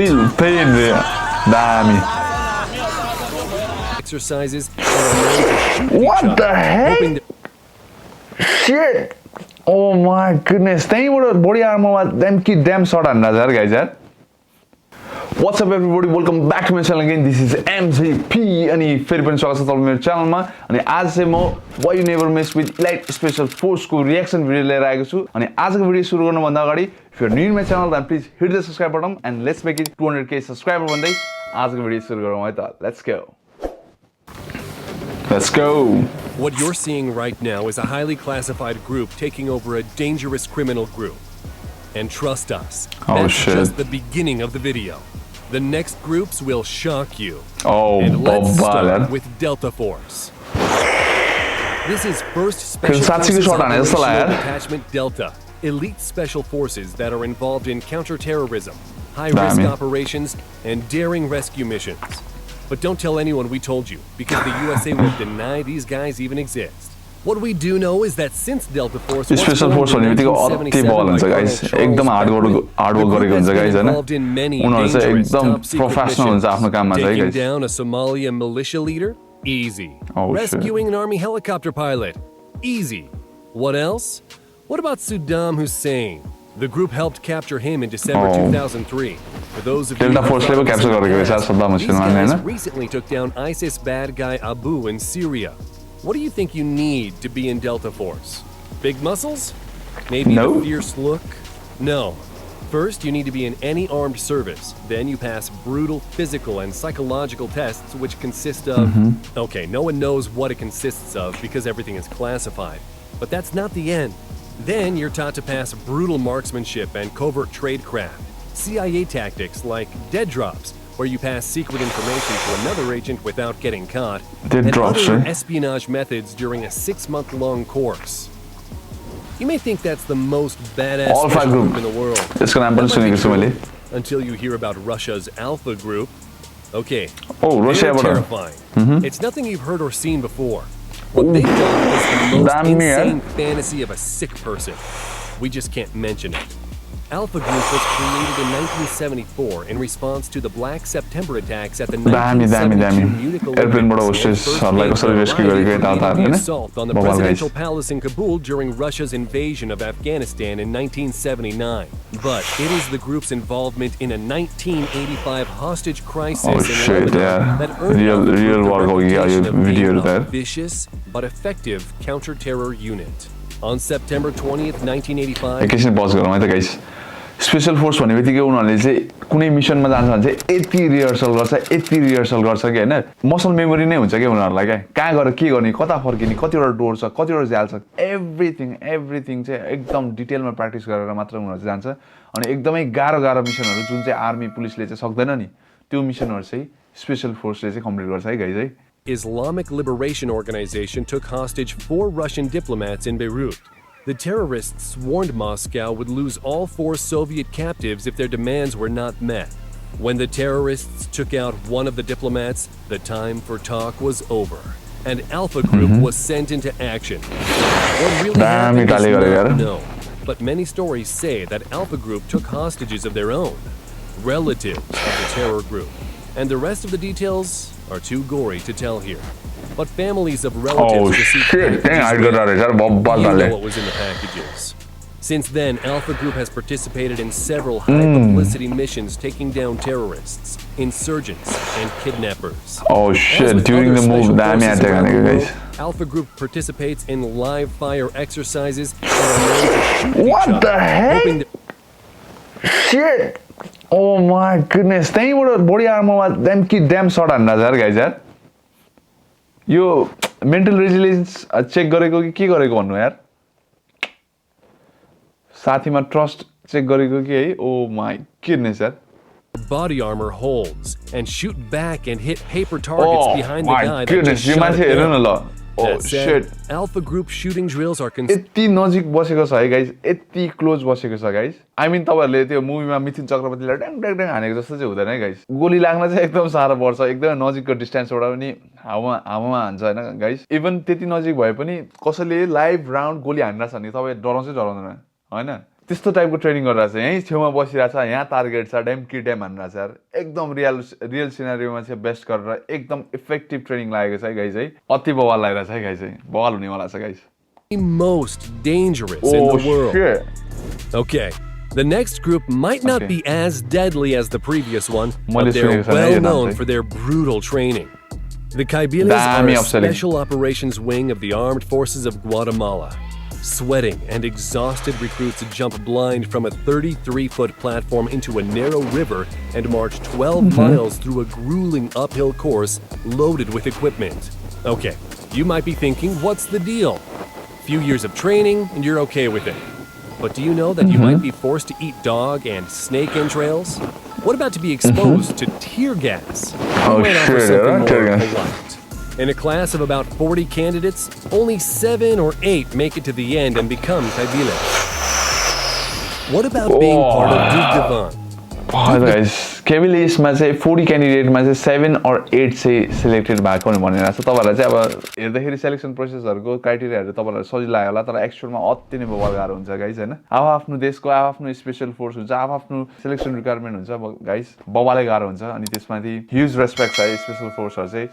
Damn. Exercises. What the heck? Shit. Oh my goodness. Thank you for body armor. Damn shot and guys. What's up everybody? Welcome back to my channel again. This is MZP and फेरि पनि स्वागत छ तपाईको मेरो च्यानलमा अनि आज चाहिँ म why you never mess with elite special force को रिएक्सन भिडियो लिएर आएको छु अनि आजको भिडियो सुरु गर्न भन्दा अगाडि if you're new to my channel then please hit the subscribe button and let's make it 200k subscriber भन्दै आजको भिडियो सुरु गरौँ है त Let's go. What you're seeing right now is a highly classified group taking over a dangerous criminal group. And trust us, that's just the beginning of the video. The next groups will shock you. And let's start with Delta Force. This is 1st Special Forces Operational Detachment Delta, elite special forces that are involved in counterterrorism, high-risk operations, and daring rescue missions. But don't tell anyone we told you, because the USA will deny these guys even exist. What we do know is that since Delta Force was special force भन्ने बित्तिकै अति बल हुन्छ guys एकदम hard work गरेको हुन्छ guys हैन उनीहरु चाहिँ एकदम प्रोफेसनल हुन्छ आफ्नो काममा चाहिँ guys down a Somalia militia leader easy rescuing an army helicopter pilot easy what else what about Saddam Hussein the group helped capture him in December 2003 for those of you Delta Force ले capture गरेको छ Saddam Hussein Hahn recently took down ISIS bad guy Abu in Syria. What do you think you need to be in Delta Force? Big muscles? Maybe a fierce look? No. First, you need to be in any armed service. Then you pass brutal physical and psychological tests which consist of... Okay, no one knows what it consists of because everything is classified. But that's not the end. Then you're taught to pass brutal marksmanship and covert tradecraft. CIA tactics like dead drops, where you pass secret information to another agent without getting caught, and other espionage methods during a 6-month-long course. You may think that's the most badass group in the world. Until you hear about Russia's Alpha Group. Okay, they're terrifying. It's nothing you've heard or seen before. What they've done is the most insane fantasy of a sick person. We just can't mention it. Alpha Group was created in 1974 in response to the Black September attacks at the 1972 Munich Olympics and the assault on the presidential palace in Kabul during Russia's invasion of Afghanistan in 1979. But it is the group's involvement in a 1985 hostage crisis in Lebanon that earned the reputation of being a vicious but effective counter-terror unit. On September 20th, 1985, special force भन्ने बित्तिकै उनीहरुले चाहिँ कुनै मिसनमा जान्छ भने चाहिँ यति rehearsal गर्छ के हैन मसल मेमोरी नै हुन्छ के उनीहरुलाई के कहाँ गएर के गर्ने कता फर्किने कतिवटा डोर छ कतिवटा जाल छ एभ्रीथिङ चाहिँ एकदम डिटेलमा प्र्याक्टिस गरेर मात्र उनीहरु जान्छ अनि एकदमै गाह्रो मिसनहरु जुन चाहिँ आर्मी पुलिसले चाहिँ सक्दैन नि त्यो मिसनहरु चाहिँ स्पेशल फोर्सले चाहिँ कम्प्लिट गर्छ है गाइस है Islamic Liberation Organization took hostage 4 Russian diplomats in Beirut. The terrorists warned Moscow would lose all 4 Soviet captives if their demands were not met. When the terrorists took out one of the diplomats, the time for talk was over, and Alpha Group was sent into action. What really happened is not known, but many stories say that Alpha Group took hostages of their own, relatives of the terror group, and the rest of the details are too gory to tell here. But families of relatives received packages what was in the packages. Since then, Alpha Group has participated in several high-publicity missions taking down terrorists, insurgents, and kidnappers. During the move, guys. Alpha Group participates in live-fire exercises and are known to shoot each other. What the heck? Shit! Oh my goodness! Thank you for body armor. Damn shot and guys. यो mental resilience check गरेको कि के गरेको भन्नु यार साथीमा trust check गरेको कि है ओ माय गुडनेस यार body armor holds and shoot back and hit paper targets behind the guy that just shot him. Oh shit Alpha Group shooting drills are यति नजिक बसेको छ है गाइस यति क्लोज बसेको छ गाइस आई मिन तपाईहरुले त्यो मुभीमा मिथुन चक्रवर्तीले ड्याङ हानेको जस्तो चाहिँ हुँदैन है गाइस गोली लाग्न चाहिँ एकदम साह्रो पर्छ एकदमै नजिकको डिस्टेन्सबाट पनि हावामा हान्छ हैन गाइस इभन त्यति नजिक भए पनि कसैले लाइभ राउन्ड गोली हान्दिरहेछ भने तपाई डराउँछ हैन त्यस्तो टाइपको ट्रेनिङ गरिरहेछ यहीँ छेउमा बसिरहेछ यहाँ टार्गेट छ ड्याम कि ड्याम हानिरहेछ यार एकदम रियल सिनारियोमा चाहिँ बेस्ट गरेर एकदम इफेक्टिभ ट्रेनिङ लागेको छ है गाइज है अति बवाल लागिरहेछ है गाइज है बवाल हुनेवाला छ guys most dangerous in the world. Shit. Okay, the next group might not be as deadly as the previous one, but they're सुनेको छैन well यो नाम known चाहिँ। for their brutal training. The Caibiles are Damn, a I'm selling. special operations wing of the armed forces of Guatemala. Sweating and exhausted recruits jump blind from a 33-foot platform into a narrow river and march 12 miles through a grueling uphill course loaded with equipment. Okay, you might be thinking, what's the deal? Few years of training and you're okay with it. But do you know that you might be forced to eat dog and snake entrails? What about to be exposed to tear gas? Oh, We went on for shit, something tear more gas. polite. In a class of about 40 candidates, only 7 or 8 make it to the end and become Caibiles. What about being part of Gurkha? Guys केबिलिसमा चाहिँ 40 क्यान्डिडेटमा चाहिँ 7 or 8 चाहिँ selected भएको भनेर छ तपाईँहरूलाई चाहिँ अब हेर्दाखेरि सेलेक्सन प्रोसेसहरूको क्राइटेरियाहरू तपाईँहरूलाई सजिलो लाग्यो होला तर एक्चुअलमा अति नै बवाल गाह्रो हुन्छ गाइस हैन आफ्नो देशको आफ्नो स्पेशल फोर्स हुन्छ आफ्नो सिलेक्सन रिक्वायरमेन्ट हुन्छ अब गाइस बवालै गाह्रो हुन्छ अनि त्यसमाथि ह्युज रेस्पेक्ट छ स्पेशल फोर्सहरू चाहिँ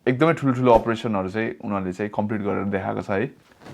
एकदमै ठुलो अपरेसनहरू चाहिँ उनीहरूले चाहिँ कम्प्लिट गरेर देखाएको छ है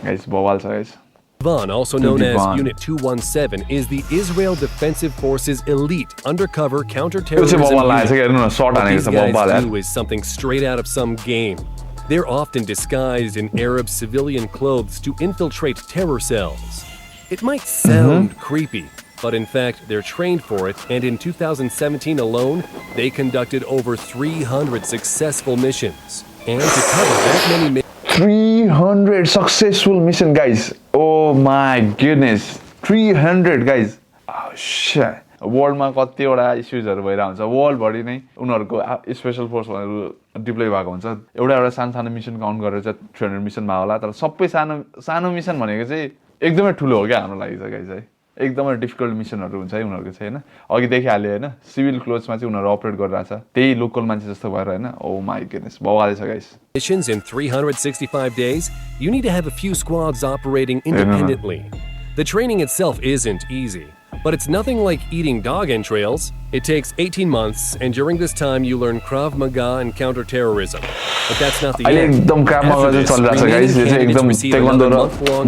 गाइस बवाल छ guys Van, also known as Unit 217, is the Israel Defensive Forces elite undercover counterterrorism unit. What these guys do is something straight out of some game. They're often disguised in Arab civilian clothes to infiltrate terror cells. It might sound creepy, but in fact, they're trained for it, and in 2017 alone, they conducted over 300 successful missions. And to cover that many missions, 300 successful mission guys oh my goodness 300 guys oh shit वर्ल्डमा कतिवटा इस्युजहरू भइरहेको हुन्छ वर्ल्डभरि नै उनीहरूको special फोर्सहरू deploy भएको हुन्छ एउटा सानो मिसन काउन्ट गरेर चाहिँ 300 मिसन भए होला तर सबै सानो मिसन भनेको चाहिँ एकदमै ठुलो हो क्या हाम्रो लागि चाहिँ गाइस है एकदमै डिफिकल्ट मिसनहरू हुन्छ है उनीहरूको चाहिँ हैन अघि देखिहाल्यो हैन सिभिल क्लोथ्समा चाहिँ उनीहरू अपरेट गरिरहेछ त्यही लोकल मान्छे जस्तो भएर हैन ओ माय गुडनेस बवालै छ guys missions in 365 days, you need to have a few squads operating independently. The training itself isn't easy, but it's nothing like eating dog entrails. It takes 18 months, and during this time you learn Krav Maga and counterterrorism. But that's not the end. एकदम Krav Maga चाहिँ चलिरहेछ guys यो चाहिँ एकदम taekwondo र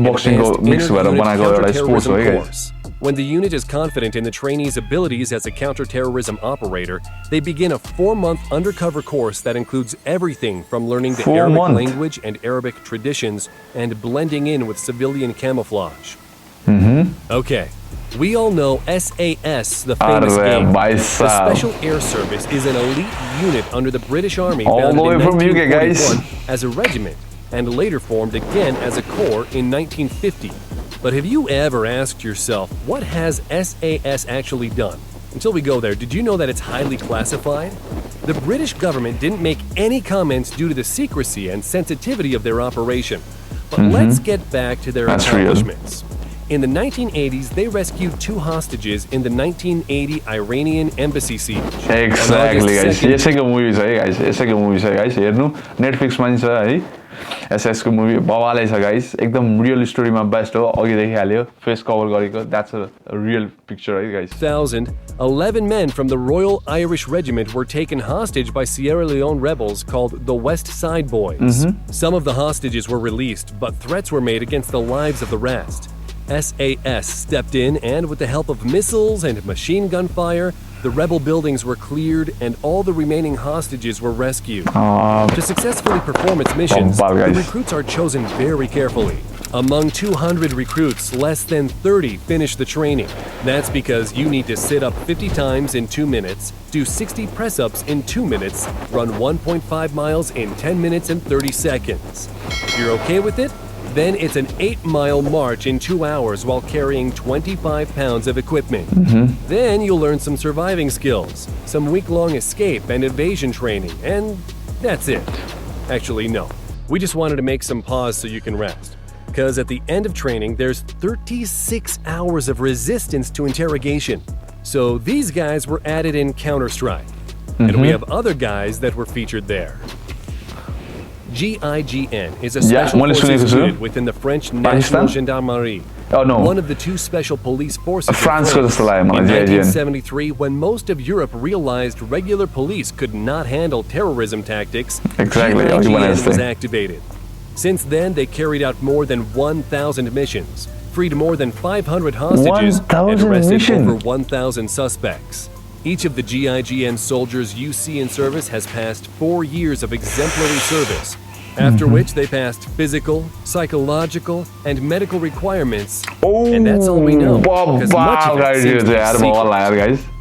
बक्सिङको mix भएर बनाएको एउटा sports हो guys When the unit is confident in the trainee's abilities as a counterterrorism operator, they begin a 4-month undercover course that includes everything from learning the Arabic language and Arabic traditions and blending in with civilian camouflage. Okay, we all know SAS, the famous gang. The Special Air Service is an elite unit under the British Army founded in 1941 as a regiment and later formed again as a corps in 1950. But have you ever asked yourself, what has SAS actually done? Until we go there, did you know that it's highly classified? The British government didn't make any comments due to the secrecy and sensitivity of their operation. But let's get back to their accomplishments. In the 1980s, they rescued 2 hostages in the 1980 Iranian embassy siege. Exactly, guys. यसैको movie छ है guys यसैको movie छ guys हेर्नु नेटफ्लिक्समा नि छ है SS को मुभी बवालै छ गाइस एकदम रियल स्टोरीमा बेस्ट हो अघि देखिहाल्यो फेस कभर गरेको that's a real picture है guys 11 men from the Royal Irish Regiment were taken hostage by Sierra Leone rebels called the West Side Boys. Some of the hostages were released, but threats were made against the lives of the rest. SAS stepped in and with the help of missiles and machine gun fire, the rebel buildings were cleared and all the remaining hostages were rescued. To successfully perform its missions, the recruits are chosen very carefully. Among 200 recruits, less than 30 finish the training. That's because you need to sit up 50 times in 2 minutes, do 60 press-ups in 2 minutes, run 1.5 miles in 10 minutes and 30 seconds. If you're okay with it, then it's an 8-mile march in 2 hours while carrying 25 pounds of equipment. Then you'll learn some surviving skills, some week-long escape and evasion training, and that's it. Actually, no. We just wanted to make some pause so you can rest. Because at the end of training, there's 36 hours of resistance to interrogation. So these guys were added in Counter-Strike. And we have other guys that were featured there. GIGN is a special forces unit within the French National Gendarmerie. Oh no. One of the two special police forces France in जस्तो लाग्यो मलाई in GIGN 1973, when most of Europe realized regular police could not handle terrorism tactics, Exactly, GIGN was activated. Since then, they carried out more than 1,000 missions, freed more than 500 hostages, and arrested over 1,000 suspects. Each of the GIGN soldiers you see in service has passed 4 years of exemplary service, after which they passed physical, psychological, and medical requirements. And that's all we know, because much of it seems to be secret.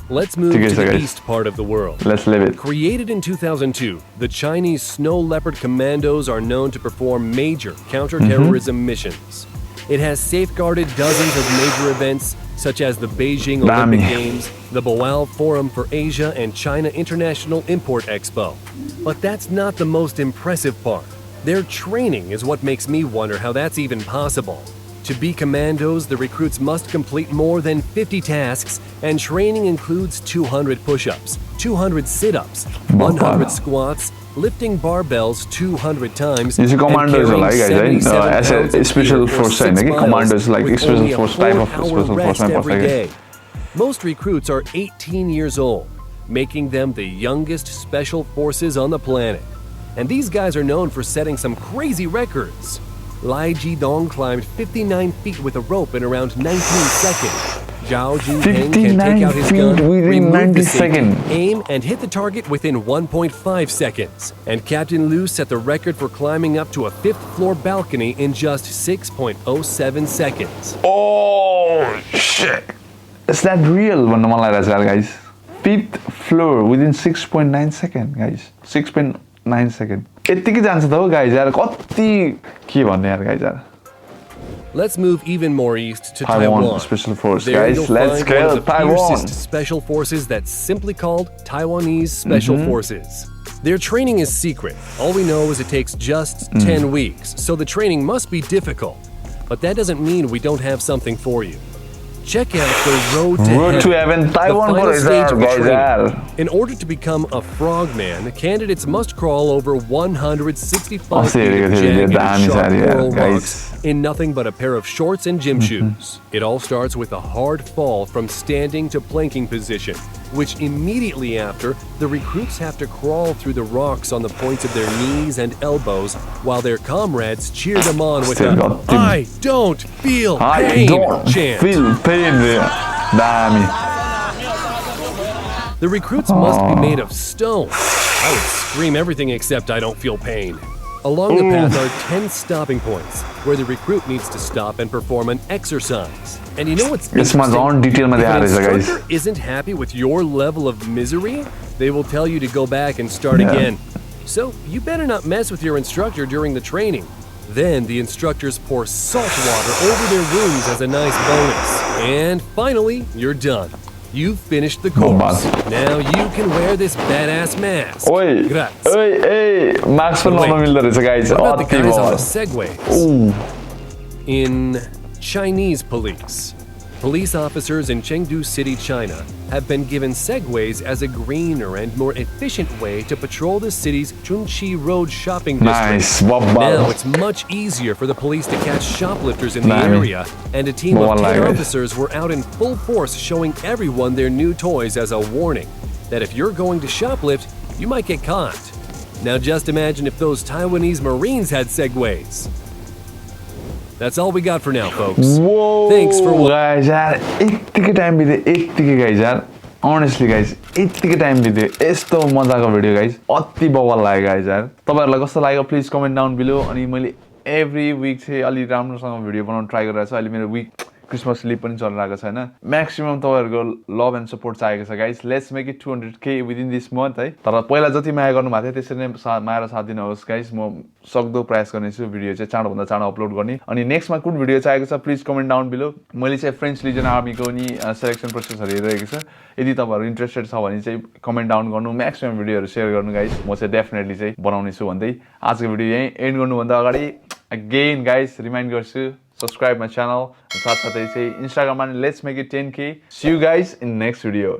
Let's move to the east part of the world. Let's live it. Created in 2002, the Chinese Snow Leopard Commandos are known to perform major counter-terrorism missions. It has safeguarded dozens of major events, such as the Beijing Olympic Games, the Boao Forum for Asia and China International Import Expo. But that's not the most impressive part. Their training is what makes me wonder how that's even possible. To be commandos, the recruits must complete more than 50 tasks, and training includes 200 push-ups, 200 sit-ups, 100 squats, lifting barbells 200 times, and carrying 77 pounds of special gear for force 6 miles commandos like with special only a force type of 4-hour special force rest every day. Most recruits are 18 years old, making them the youngest special forces on the planet. And these guys are known for setting some crazy records. Lai Jidong climbed 59 feet with a rope in around 19 seconds. Zhao Junpeng can take out his gun, remove the safety, aim, and hit the target within 1.5 seconds. And Captain Liu set the record for climbing up to a 5th-floor balcony in just 6.07 seconds. Oh, shit. Is that real? Guys. 5th floor within 6.9 seconds, guys. 6.9 seconds. यतिकै जान्छ त हो guys यार कति के भन्ने यार guys यार Let's move even more east to Taiwan. Special Force, there guys. Let's go Taiwan. Special forces that's simply called Taiwanese Special Forces. Their training is secret. All we know is it takes just 10 weeks, so the training must be difficult. But that doesn't mean we don't have something for you. Check out the Road to Heaven, Taiwan the final stage of training. In order to become a frogman, candidates must crawl over 165 feet of jagged and sharp coral rocks in nothing but a pair of shorts and gym shoes. It all starts with a hard fall from standing to planking position, which immediately after, the recruits have to crawl through the rocks on the points of their knees and elbows while their comrades cheer them on with a "I don't feel pain" chant. The recruits must be made of stone. I would scream everything except "I don't feel pain." Along the path are 10 stopping points where the recruit needs to stop and perform an exercise. And you know what's interesting? If an instructor isn't happy with your level of misery, they will tell you to go back and start again. So you better not mess with your instructor during the training. Then the instructors pour salt water over their wounds as a nice bonus. And finally, you're done. You've finished the course. Now you can wear this badass mask. Mask what about the guys on the segways? In Chinese police, police officers in Chengdu City, China, have been given segways as a greener and more efficient way to patrol the city's Chunqi Road shopping district. Now it's much easier for the police to catch shoplifters in the area, and a team of 10 officers were out in full force showing everyone their new toys as a warning that if you're going to shoplift, you might get caught. Now just imagine if those Taiwanese Marines had segways. That's all we got for now, folks. Whoa, thanks for watching. Guys, यतिकै time बित्यो यतिकै guys यार honestly guys यतिकै time बित्यो यस्तो मजाको video guys अति बवाल लाग्यो guys यार तपाईहरुलाई कस्तो लाग्यो प्लिज कमेन्ट डाउन बिलो अनि मैले एभ्री वीक चाहिँ अलि राम्रोसँग भिडियो बनाउन ट्राई गरिरहेको छु अहिले मेरो वीक क्रिसमस लिभ पनि चलिरहेको छ हैन म्याक्सिमम तपाईहरुको लभ एन्ड सपोर्ट चाहिएको छ guys let's make it 200k within this month है तर पहिला जति माया गर्नु भएको थियो त्यसरी नै माया र साथ दिनुहोस् गाइस म सक्दो प्रयास गर्नेछु भिडियो चाहिँ चाँडो भन्दा चाँडो अपलोड गर्ने अनि नेक्स्टमा कुन भिडियो चाहिएको छ प्लिज कमेन्ट डाउन बिलो मैले चाहिँ फ्रेन्च लिजन आर्मीको नि सिलेक्सन प्रोसेसहरु हेरिरहेको छ यदि तपाईहरु इन्ट्रेस्टेड छ भने चाहिँ कमेन्ट डाउन गर्नु म्याक्सिमम भिडियोहरु शेयर गर्नु गाइस म चाहिँ डेफिनेटली चाहिँ बनाउने छु भन्दै आजको भिडियो यही एन्ड गर्नु भन्दा अगाडि अगेन गाइस रिमाइन्ड गर्छु subscribe my channel and साथसाथै चाहिँ Instagram मा let's make it 10k see you guys in next video